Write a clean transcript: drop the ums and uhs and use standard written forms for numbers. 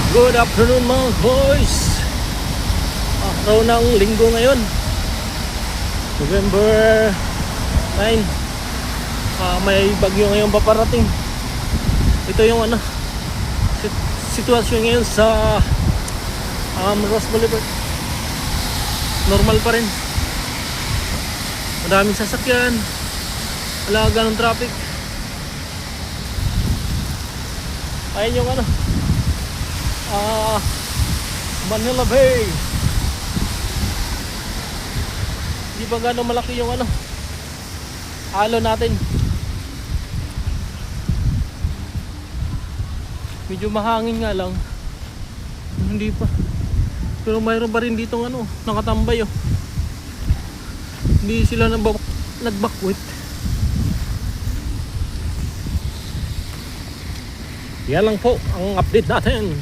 Good afternoon mga boys. Araw ng linggo ngayon, November 9. May bagyo ngayon paparating. Ito yung sitwasyon ngayon sa Ross Boulevard. Normal pa rin. Madaming sasakyan. Wala ganong traffic. Ayun yung Manila Bay. Di ba gano'ng malaki yung alon natin. Medyo mahangin nga lang. Hindi pa. Pero mayroon pa rin ditong nakatambay oh. Hindi sila nagbakwit. Yan lang po ang update natin.